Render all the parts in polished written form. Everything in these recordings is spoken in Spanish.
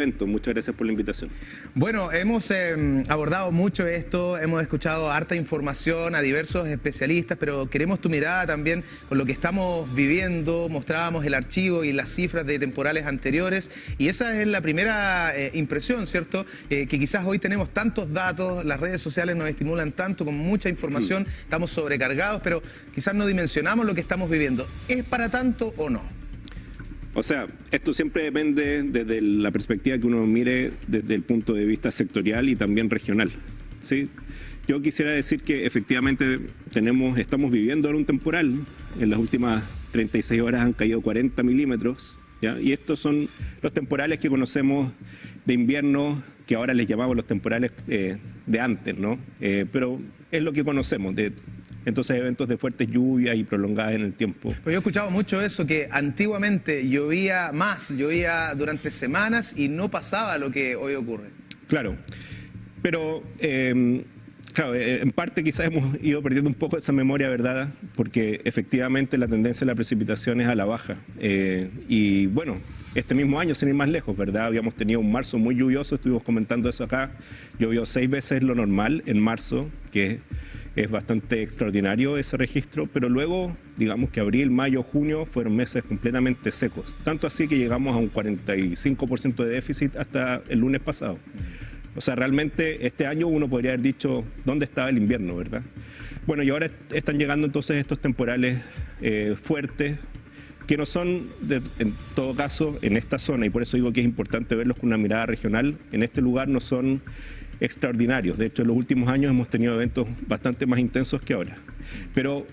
Muchas gracias por la invitación. Bueno, hemos abordado mucho esto, hemos escuchado harta información a diversos especialistas, pero queremos tu mirada también con lo que estamos viviendo. Mostrábamos el archivo y las cifras de temporales anteriores y esa es la primera impresión, ¿cierto? Que quizás hoy tenemos tantos datos, las redes sociales nos estimulan tanto con mucha información, estamos sobrecargados, pero quizás no dimensionamos lo que estamos viviendo. ¿Es para tanto o no? O sea, esto siempre depende desde la perspectiva que uno mire desde el punto de vista sectorial y también regional, ¿sí? Yo quisiera decir que efectivamente estamos viviendo ahora un temporal. En las últimas 36 horas han caído 40 milímetros, ¿ya? Y estos son los temporales que conocemos de invierno, que ahora les llamamos los temporales de antes, ¿no? Pero es lo que conocemos entonces eventos de fuertes lluvias y prolongadas en el tiempo. Pues yo he escuchado mucho eso, que antiguamente llovía más, llovía durante semanas y no pasaba lo que hoy ocurre. Claro, pero claro, en parte quizás hemos ido perdiendo un poco esa memoria, ¿verdad? Porque efectivamente la tendencia de la precipitación es a la baja. Y bueno, este mismo año, sin ir más lejos, ¿verdad? Habíamos tenido un marzo muy lluvioso, estuvimos comentando eso acá. Llovió 6 veces lo normal en marzo, que es bastante extraordinario ese registro, pero luego, digamos que abril, mayo, junio fueron meses completamente secos. Tanto así que llegamos a un 45% de déficit hasta el lunes pasado. O sea, realmente este año uno podría haber dicho dónde estaba el invierno, ¿verdad? Bueno, y ahora están llegando entonces estos temporales fuertes, que no son, en todo caso, en esta zona, y por eso digo que es importante verlos con una mirada regional, en este lugar no son extraordinarios. De hecho, en los últimos años hemos tenido eventos bastante más intensos que ahora. Pero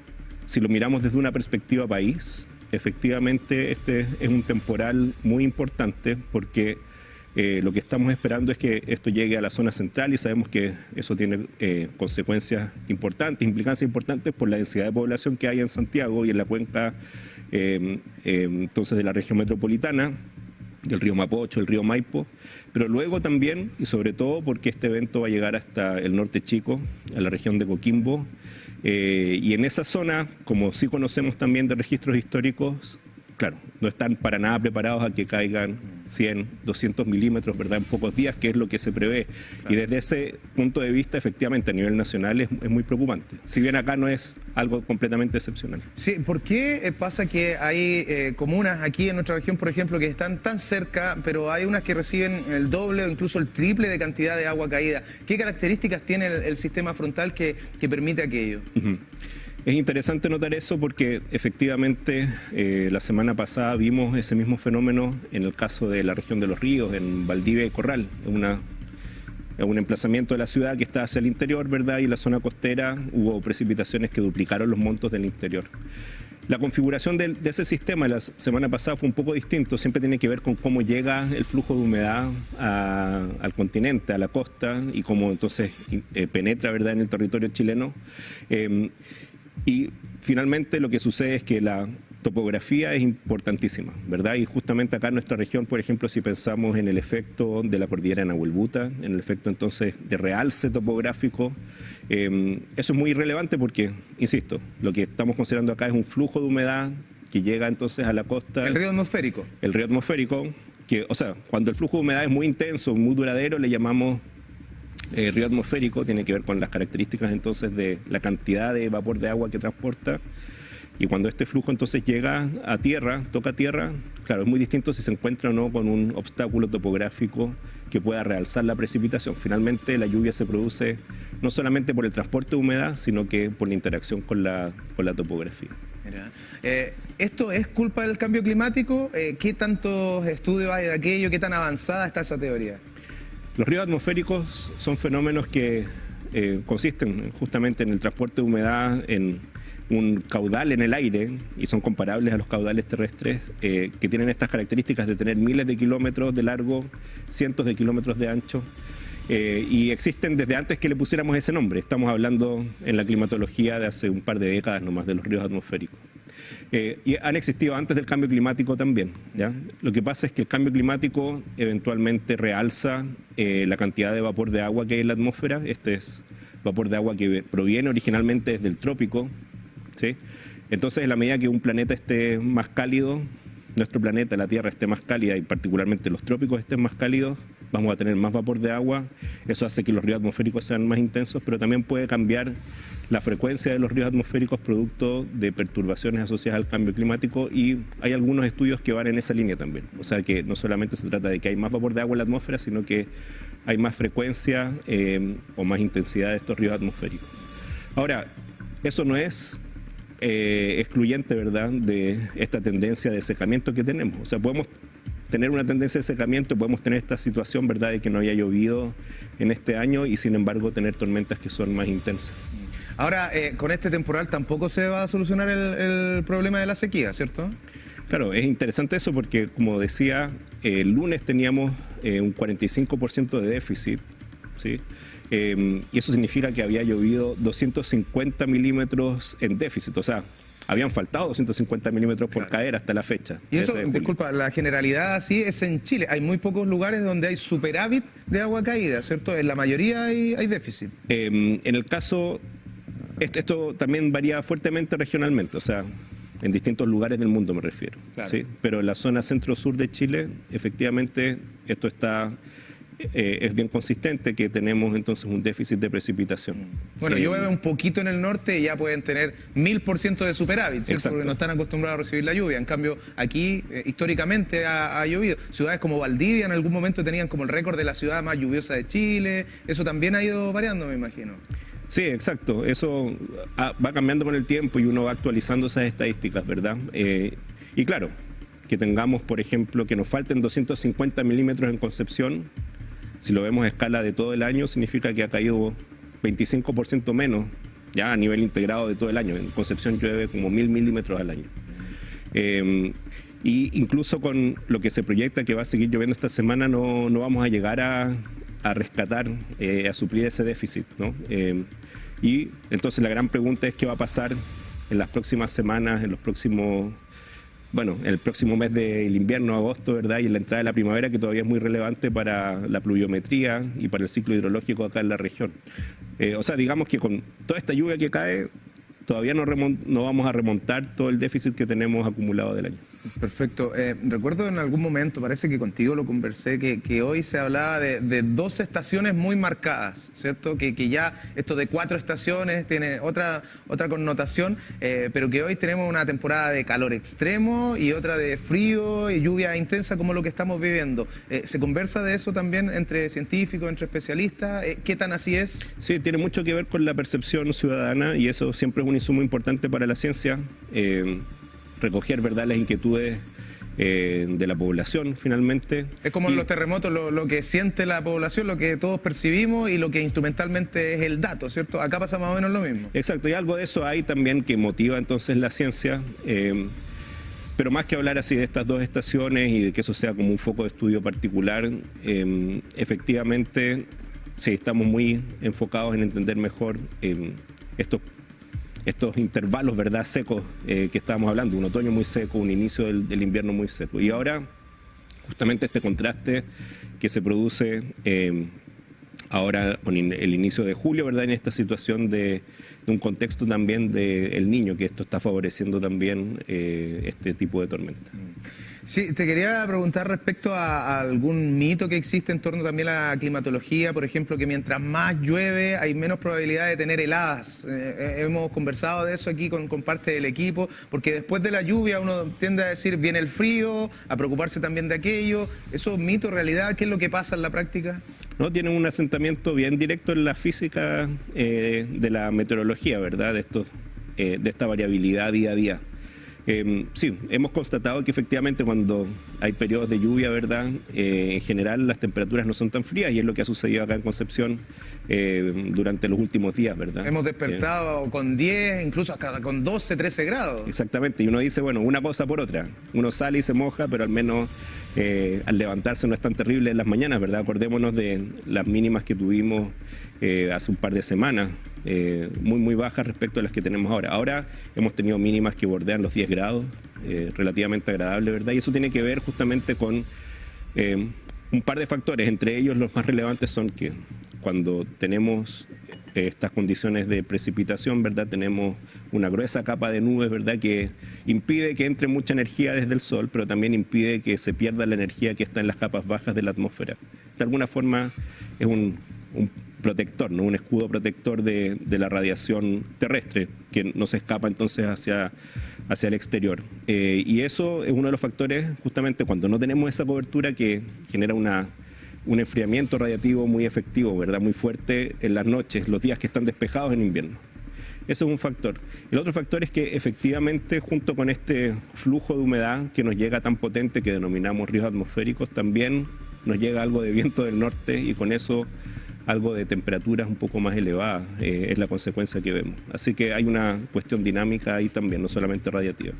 si lo miramos desde una perspectiva país, efectivamente este es un temporal muy importante porque lo que estamos esperando es que esto llegue a la zona central y sabemos que eso tiene consecuencias importantes, implicancias importantes por la densidad de población que hay en Santiago y en la cuenca entonces de la región metropolitana, del río Mapocho, el río Maipo, pero luego también y sobre todo porque este evento va a llegar hasta el norte chico, a la región de Coquimbo, y en esa zona, como sí conocemos también de registros históricos, claro, no están para nada preparados a que caigan 100, 200 milímetros, ¿verdad?, en pocos días, que es lo que se prevé. Claro. Y desde ese punto de vista, efectivamente, a nivel nacional es muy preocupante. Si bien acá no es algo completamente excepcional. Sí, ¿por qué pasa que hay comunas aquí en nuestra región, por ejemplo, que están tan cerca, pero hay unas que reciben el doble o incluso el triple de cantidad de agua caída? ¿Qué características tiene el sistema frontal que permite aquello? Es interesante notar eso porque efectivamente la semana pasada vimos ese mismo fenómeno en el caso de la región de Los Ríos, en Valdivia y Corral, un emplazamiento de la ciudad que está hacia el interior, ¿verdad? Y en la zona costera hubo precipitaciones que duplicaron los montos del interior. La configuración de ese sistema la semana pasada fue un poco distinto, siempre tiene que ver con cómo llega el flujo de humedad al continente, a la costa, y cómo entonces penetra, ¿verdad?, en el territorio chileno. Y finalmente lo que sucede es que la topografía es importantísima, ¿verdad? Y justamente acá en nuestra región, por ejemplo, si pensamos en el efecto de la cordillera de Nahuelbuta, en el efecto entonces de realce topográfico, eso es muy irrelevante porque, insisto, lo que estamos considerando acá es un flujo de humedad que llega entonces a la costa. El río atmosférico. El río atmosférico, que, o sea, cuando el flujo de humedad es muy intenso, muy duradero, le llamamos río atmosférico, tiene que ver con las características entonces de la cantidad de vapor de agua que transporta, y cuando este flujo entonces llega a tierra, toca tierra, claro, es muy distinto si se encuentra o no con un obstáculo topográfico que pueda realzar la precipitación. Finalmente la lluvia se produce no solamente por el transporte de humedad, sino que por la interacción con la topografía. Mira. ¿Esto es culpa del cambio climático? ¿Qué tantos estudios hay de aquello? ¿Qué tan avanzada está esa teoría? Los ríos atmosféricos son fenómenos que consisten justamente en el transporte de humedad en un caudal en el aire y son comparables a los caudales terrestres que tienen estas características de tener miles de kilómetros de largo, cientos de kilómetros de ancho y existen desde antes que le pusiéramos ese nombre. Estamos hablando en la climatología de hace un par de décadas nomás de los ríos atmosféricos. Y han existido antes del cambio climático también, ¿ya? Lo que pasa es que el cambio climático eventualmente realza la cantidad de vapor de agua que hay en la atmósfera. Este es vapor de agua que proviene originalmente desde el trópico, ¿sí? Entonces, en la medida que un planeta esté más cálido, nuestro planeta, la Tierra, esté más cálida y particularmente los trópicos estén más cálidos, vamos a tener más vapor de agua. Eso hace que los ríos atmosféricos sean más intensos, pero también puede cambiar la frecuencia de los ríos atmosféricos producto de perturbaciones asociadas al cambio climático, y hay algunos estudios que van en esa línea también. O sea que no solamente se trata de que hay más vapor de agua en la atmósfera, sino que hay más frecuencia o más intensidad de estos ríos atmosféricos. Ahora, eso no es excluyente, ¿verdad?, de esta tendencia de secamiento que tenemos. O sea, podemos tener una tendencia de secamiento, podemos tener esta situación, ¿verdad?, de que no haya llovido en este año y sin embargo tener tormentas que son más intensas. Ahora, con este temporal tampoco se va a solucionar el problema de la sequía, ¿cierto? Claro, es interesante eso porque, como decía, el lunes teníamos un 45% de déficit, ¿sí? Y eso significa que había llovido 250 milímetros en déficit, o sea, habían faltado 250 milímetros por caer hasta la fecha. Y eso, disculpa, la generalidad así es en Chile. Hay muy pocos lugares donde hay superávit de agua caída, ¿cierto? En la mayoría hay déficit. En el caso, esto también varía fuertemente regionalmente, o sea, en distintos lugares del mundo me refiero. Claro. ¿Sí? Pero en la zona centro-sur de Chile, efectivamente, esto está... es bien consistente, que tenemos entonces un déficit de precipitación. Bueno, llueve un poquito en el norte y ya pueden tener 1000% de superávit, ¿cierto? Porque no están acostumbrados a recibir la lluvia. En cambio, aquí históricamente ha llovido. Ciudades como Valdivia en algún momento tenían como el récord de la ciudad más lluviosa de Chile. Eso también ha ido variando, me imagino. Sí, exacto. Eso va cambiando con el tiempo y uno va actualizando esas estadísticas, ¿verdad? Y claro, que tengamos, por ejemplo, que nos falten 250 milímetros en Concepción. Si lo vemos a escala de todo el año, significa que ha caído 25% menos, ya a nivel integrado de todo el año. En Concepción llueve como 1000 milímetros al año. Y incluso con lo que se proyecta que va a seguir lloviendo esta semana, no vamos a llegar a rescatar, a suplir ese déficit, ¿no? Y entonces la gran pregunta es qué va a pasar en las próximas semanas, en los próximos... Bueno, el próximo mes del invierno, agosto, ¿verdad? Y en la entrada de la primavera, que todavía es muy relevante para la pluviometría y para el ciclo hidrológico acá en la región. O sea, digamos que con toda esta lluvia que cae, todavía no vamos a remontar todo el déficit que tenemos acumulado del año. Perfecto. Recuerdo en algún momento, parece que contigo lo conversé, que hoy se hablaba de 2 estaciones muy marcadas, ¿cierto? Que ya esto de 4 estaciones tiene otra connotación, pero que hoy tenemos una temporada de calor extremo y otra de frío y lluvia intensa como lo que estamos viviendo. ¿Se conversa de eso también entre científicos, entre especialistas? ¿Qué tan así es? Sí, tiene mucho que ver con la percepción ciudadana y eso siempre es un insumo importante para la ciencia. Recoger, ¿verdad?, las inquietudes de la población, finalmente. Es como en los terremotos, lo que siente la población, lo que todos percibimos y lo que instrumentalmente es el dato, ¿cierto? Acá pasa más o menos lo mismo. Exacto, y algo de eso hay también que motiva entonces la ciencia, pero más que hablar así de estas 2 estaciones y de que eso sea como un foco de estudio particular, efectivamente, sí, estamos muy enfocados en entender mejor estos intervalos, ¿verdad?, secos que estábamos hablando, un otoño muy seco, un inicio del invierno muy seco. Y ahora, justamente este contraste que se produce ahora con el inicio de julio, ¿verdad?, en esta situación de un contexto también del Niño, que esto está favoreciendo también este tipo de tormenta. Sí, te quería preguntar respecto a algún mito que existe en torno también a la climatología, por ejemplo, que mientras más llueve hay menos probabilidad de tener heladas. Hemos conversado de eso aquí con parte del equipo, porque después de la lluvia uno tiende a decir viene el frío, a preocuparse también de aquello. ¿Eso es mito, realidad? ¿Qué es lo que pasa en la práctica? No, tienen un asentamiento bien directo en la física de la meteorología, ¿verdad?, de esta variabilidad día a día. Sí, hemos constatado que efectivamente cuando hay periodos de lluvia, ¿verdad?, en general las temperaturas no son tan frías y es lo que ha sucedido acá en Concepción durante los últimos días, ¿verdad? Hemos despertado con 10, incluso hasta con 12, 13 grados. Exactamente, y uno dice, bueno, una cosa por otra. Uno sale y se moja, pero al menos al levantarse no es tan terrible en las mañanas, ¿verdad? Acordémonos de las mínimas que tuvimos hace un par de semanas, muy bajas respecto a las que tenemos ahora. Ahora hemos tenido mínimas que bordean los 10 grados, relativamente agradable, ¿verdad? Y eso tiene que ver justamente con un par de factores, entre ellos los más relevantes son que cuando tenemos estas condiciones de precipitación, ¿verdad? Tenemos una gruesa capa de nubes, ¿verdad? Que impide que entre mucha energía desde el sol, pero también impide que se pierda la energía que está en las capas bajas de la atmósfera. De alguna forma es un protector, ¿no? Un escudo protector de la radiación terrestre, que no se escapa entonces hacia el exterior. Y eso es uno de los factores, justamente cuando no tenemos esa cobertura, que genera un enfriamiento radiativo muy efectivo, ¿verdad? Muy fuerte en las noches, los días que están despejados en invierno. Eso es un factor. El otro factor es que efectivamente, junto con este flujo de humedad que nos llega tan potente que denominamos ríos atmosféricos, también nos llega algo de viento del norte, y con eso algo de temperaturas un poco más elevadas es la consecuencia que vemos. Así que hay una cuestión dinámica ahí también, no solamente radiativa.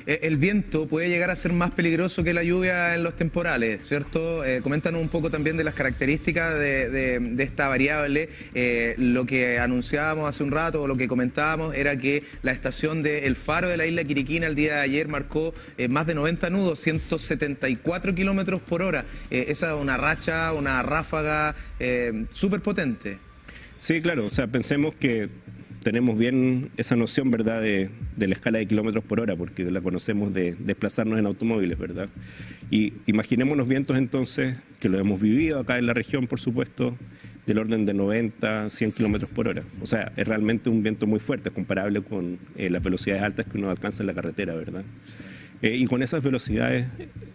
El viento puede llegar a ser más peligroso que la lluvia en los temporales, ¿cierto? Coméntanos un poco también de las características de esta variable. Lo que anunciábamos hace un rato, o lo que comentábamos, era que la estación del Faro de la isla Quiriquina el día de ayer marcó más de 90 nudos, 174 kilómetros por hora. Esa es una racha, una ráfaga súper potente. Sí, claro, o sea, pensemos que tenemos bien esa noción, ¿verdad?, de la escala de kilómetros por hora, porque la conocemos de desplazarnos en automóviles, ¿verdad? Y imaginémonos vientos entonces, que lo hemos vivido acá en la región, por supuesto, del orden de 90, 100 kilómetros por hora. O sea, es realmente un viento muy fuerte, comparable con las velocidades altas que uno alcanza en la carretera, ¿verdad? Y con esas velocidades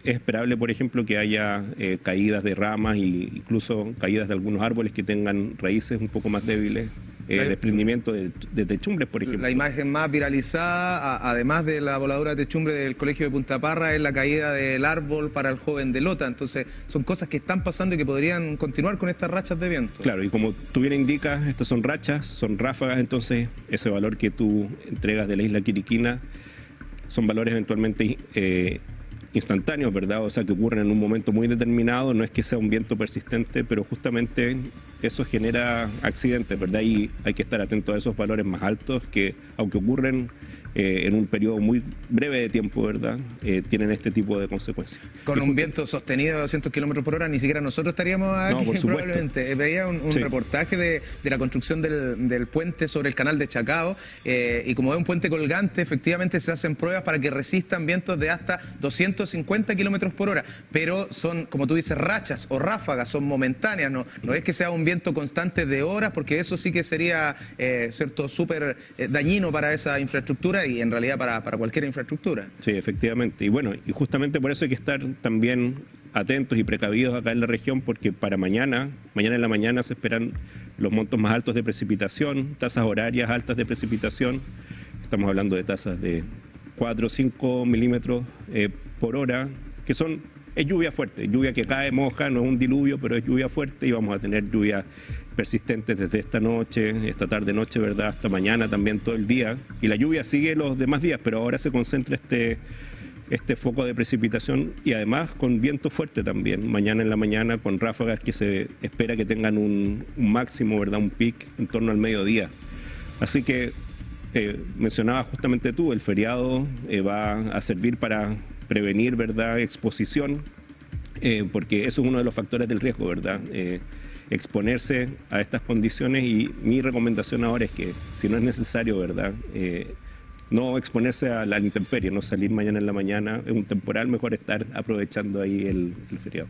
es esperable, por ejemplo, que haya caídas de ramas e incluso caídas de algunos árboles que tengan raíces un poco más débiles, desprendimiento de techumbres, por ejemplo. La imagen más viralizada, además de la voladura de techumbre del Colegio de Punta Parra, es la caída del árbol para el joven de Lota. Entonces, son cosas que están pasando y que podrían continuar con estas rachas de viento. Claro, y como tú bien indicas, estas son rachas, son ráfagas, entonces ese valor que tú entregas de la isla Quiriquina son valores eventualmente instantáneos, ¿verdad? O sea, que ocurren en un momento muy determinado, no es que sea un viento persistente, pero justamente eso genera accidentes, ¿verdad? Y hay que estar atento a esos valores más altos que, aunque ocurren en un periodo muy breve de tiempo, ¿verdad? Tienen este tipo de consecuencias. Con un viento sostenido de 200 kilómetros por hora, ni siquiera nosotros estaríamos aquí, no, por supuesto. Probablemente. Veía un reportaje de la construcción del puente sobre el canal de Chacao, y como es un puente colgante, efectivamente se hacen pruebas para que resistan vientos de hasta 250 kilómetros por hora, pero son, como tú dices, rachas o ráfagas, son momentáneas, no es que sea un viento constante de horas, porque eso sí que sería, cierto, súper dañino para esa infraestructura, y en realidad para cualquier infraestructura. Sí, efectivamente. Y bueno, y justamente por eso hay que estar también atentos y precavidos acá en la región, porque para mañana en la mañana se esperan los montos más altos de precipitación, tasas horarias altas de precipitación. Estamos hablando de tasas de 4 o 5 milímetros por hora, que es lluvia fuerte, lluvia que cae, moja, no es un diluvio, pero es lluvia fuerte, y vamos a tener lluvias persistentes desde esta noche, esta tarde-noche, ¿verdad?, hasta mañana también todo el día. Y la lluvia sigue los demás días, pero ahora se concentra este foco de precipitación, y además con viento fuerte también, mañana en la mañana, con ráfagas que se espera que tengan un máximo, ¿verdad?, un pic en torno al mediodía. Así que mencionabas justamente tú, el feriado va a servir para prevenir, ¿verdad?, exposición, porque eso es uno de los factores del riesgo, ¿verdad?, exponerse a estas condiciones. Y mi recomendación ahora es que, si no es necesario, ¿verdad?, no exponerse a la intemperie, no salir mañana en la mañana, es un temporal, mejor estar aprovechando ahí el feriado.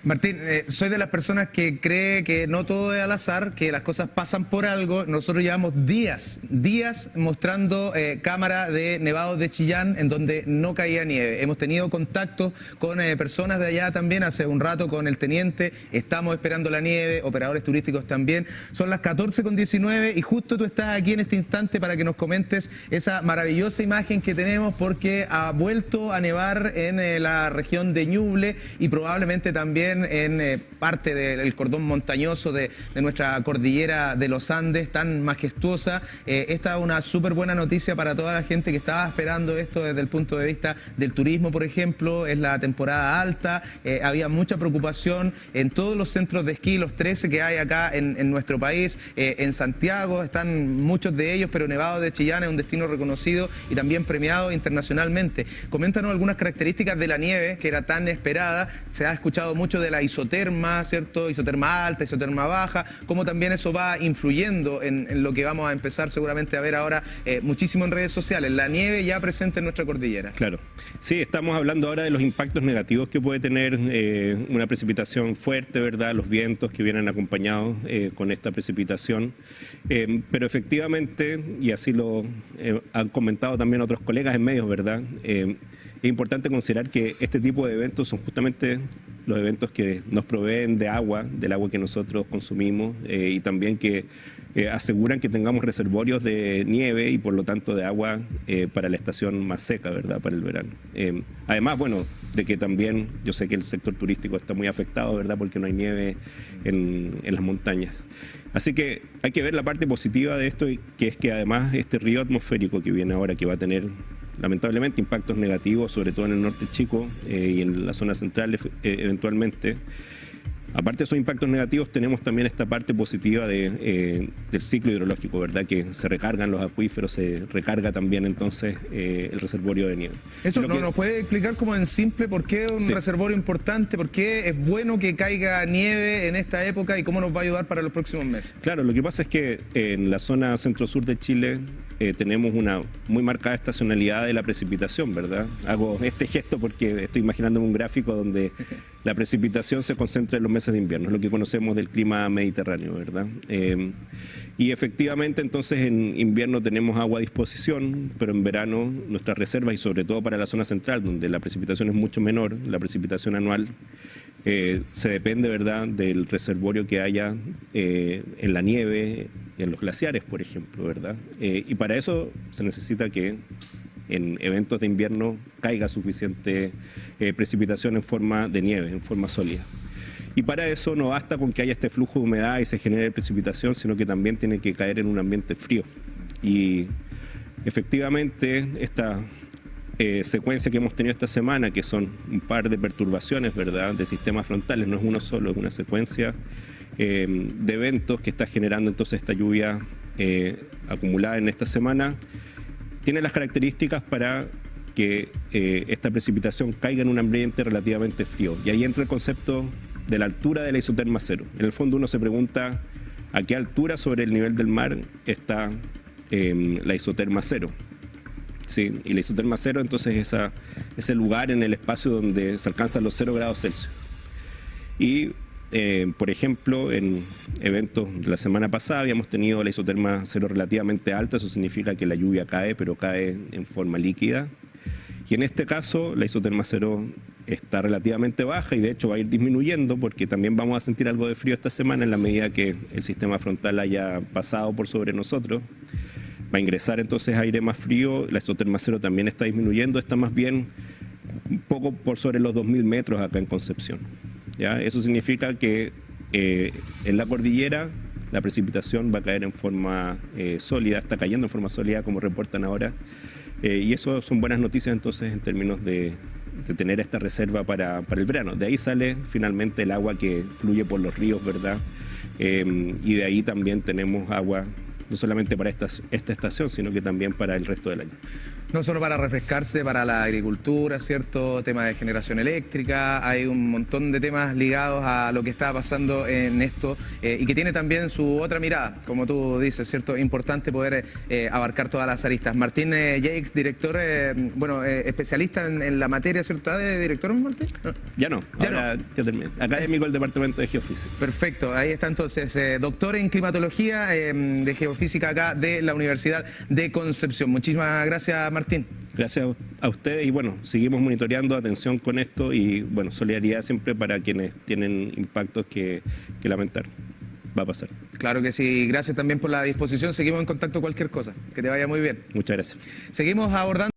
Martín, soy de las personas que cree que no todo es al azar, que las cosas pasan por algo. Nosotros llevamos días mostrando cámara de nevados de Chillán en donde no caía nieve. Hemos tenido contactos con personas de allá también, hace un rato con el teniente, estamos esperando la nieve, operadores turísticos también. Son las 14:19 y justo tú estás aquí en este instante para que nos comentes esa maravillosa imagen que tenemos, porque ha vuelto a nevar en la región de Ñuble y probablemente también en parte del cordón montañoso de nuestra cordillera de los Andes, tan majestuosa. Esta es una súper buena noticia para toda la gente que estaba esperando esto desde el punto de vista del turismo, por ejemplo. Es la temporada alta, había mucha preocupación en todos los centros de esquí, los 13 que hay acá en nuestro país. En Santiago están muchos de ellos, pero Nevado de Chillán es un destino reconocido reconocido y también premiado internacionalmente. Coméntanos algunas características de la nieve que era tan esperada. Se ha escuchado mucho de la isoterma, ¿cierto? Isoterma alta, isoterma baja, cómo también eso va influyendo en lo que vamos a empezar seguramente a ver ahora muchísimo en redes sociales. La nieve ya presente en nuestra cordillera. Claro. Sí, estamos hablando ahora de los impactos negativos que puede tener una precipitación fuerte, ¿verdad? Los vientos que vienen acompañados con esta precipitación. Pero efectivamente, y así lo han comentado también otros colegas en medios, ¿verdad? Es importante considerar que este tipo de eventos son justamente los eventos que nos proveen de agua, del agua que nosotros consumimos y también que aseguran que tengamos reservorios de nieve y por lo tanto de agua para la estación más seca, ¿verdad? Para el verano. Además, bueno, de que también yo sé que el sector turístico está muy afectado, ¿verdad? Porque no hay nieve en las montañas. Así que hay que ver la parte positiva de esto, que es que además este río atmosférico que viene ahora, que va a tener lamentablemente impactos negativos, sobre todo en el norte chico y en la zona central eventualmente. Aparte de esos impactos negativos, tenemos también esta parte positiva del ciclo hidrológico, ¿verdad? Que se recargan los acuíferos, se recarga también entonces el reservorio de nieve. Eso nos puede explicar como en simple por qué un reservorio importante, por qué es bueno que caiga nieve en esta época y cómo nos va a ayudar para los próximos meses. Claro, lo que pasa es que en la zona centro-sur de Chile tenemos una muy marcada estacionalidad de la precipitación, ¿verdad? Hago este gesto porque estoy imaginándome un gráfico donde la precipitación se concentra en los meses de invierno, es lo que conocemos del clima mediterráneo, ¿verdad? Y efectivamente entonces en invierno tenemos agua a disposición, pero en verano nuestras reservas, y sobre todo para la zona central, donde la precipitación es mucho menor, la precipitación anual, se depende, ¿verdad?, del reservorio que haya en la nieve, en los glaciares, por ejemplo, ¿verdad? Y para eso se necesita que en eventos de invierno caiga suficiente precipitación en forma de nieve, en forma sólida. Y para eso no basta con que haya este flujo de humedad y se genere precipitación, sino que también tiene que caer en un ambiente frío. Y efectivamente esta secuencia que hemos tenido esta semana, que son un par de perturbaciones, ¿verdad?, de sistemas frontales, no es uno solo, es una secuencia de eventos que está generando entonces esta lluvia acumulada en esta semana, tiene las características para que esta precipitación caiga en un ambiente relativamente frío. Y ahí entra el concepto de la altura de la isoterma cero. En el fondo uno se pregunta a qué altura sobre el nivel del mar está la isoterma cero. Sí, y la isoterma cero entonces es ese lugar en el espacio donde se alcanzan los 0 grados Celsius. Y por ejemplo, en eventos de la semana pasada habíamos tenido la isoterma cero relativamente alta, eso significa que la lluvia cae, pero cae en forma líquida. Y en este caso la isoterma cero está relativamente baja y de hecho va a ir disminuyendo porque también vamos a sentir algo de frío esta semana en la medida que el sistema frontal haya pasado por sobre nosotros. Va a ingresar entonces aire más frío, la isoterma cero también está disminuyendo, está más bien un poco por sobre los 2000 metros acá en Concepción. ¿Ya? Eso significa que en la cordillera la precipitación va a caer en forma sólida, está cayendo en forma sólida como reportan ahora, y eso son buenas noticias entonces en términos de tener esta reserva para el verano. De ahí sale finalmente el agua que fluye por los ríos, ¿verdad? Y de ahí también tenemos agua no solamente para esta estación, sino que también para el resto del año. No solo para refrescarse, para la agricultura, ¿cierto? Tema de generación eléctrica, hay un montón de temas ligados a lo que está pasando en esto y que tiene también su otra mirada, como tú dices, ¿cierto? Importante poder abarcar todas las aristas. Martín Jeix, director, especialista en la materia, ¿cierto? ¿De director, Martín? ¿No? Ya no, ahora ya terminé. Académico del Departamento de Geofísica. Perfecto, ahí está entonces, doctor en climatología de geofísica acá de la Universidad de Concepción. Muchísimas gracias, Martín. Gracias a ustedes y bueno, seguimos monitoreando, atención con esto y bueno, solidaridad siempre para quienes tienen impactos que lamentar. Va a pasar. Claro que sí, gracias también por la disposición, seguimos en contacto cualquier cosa, que te vaya muy bien. Muchas gracias. Seguimos abordando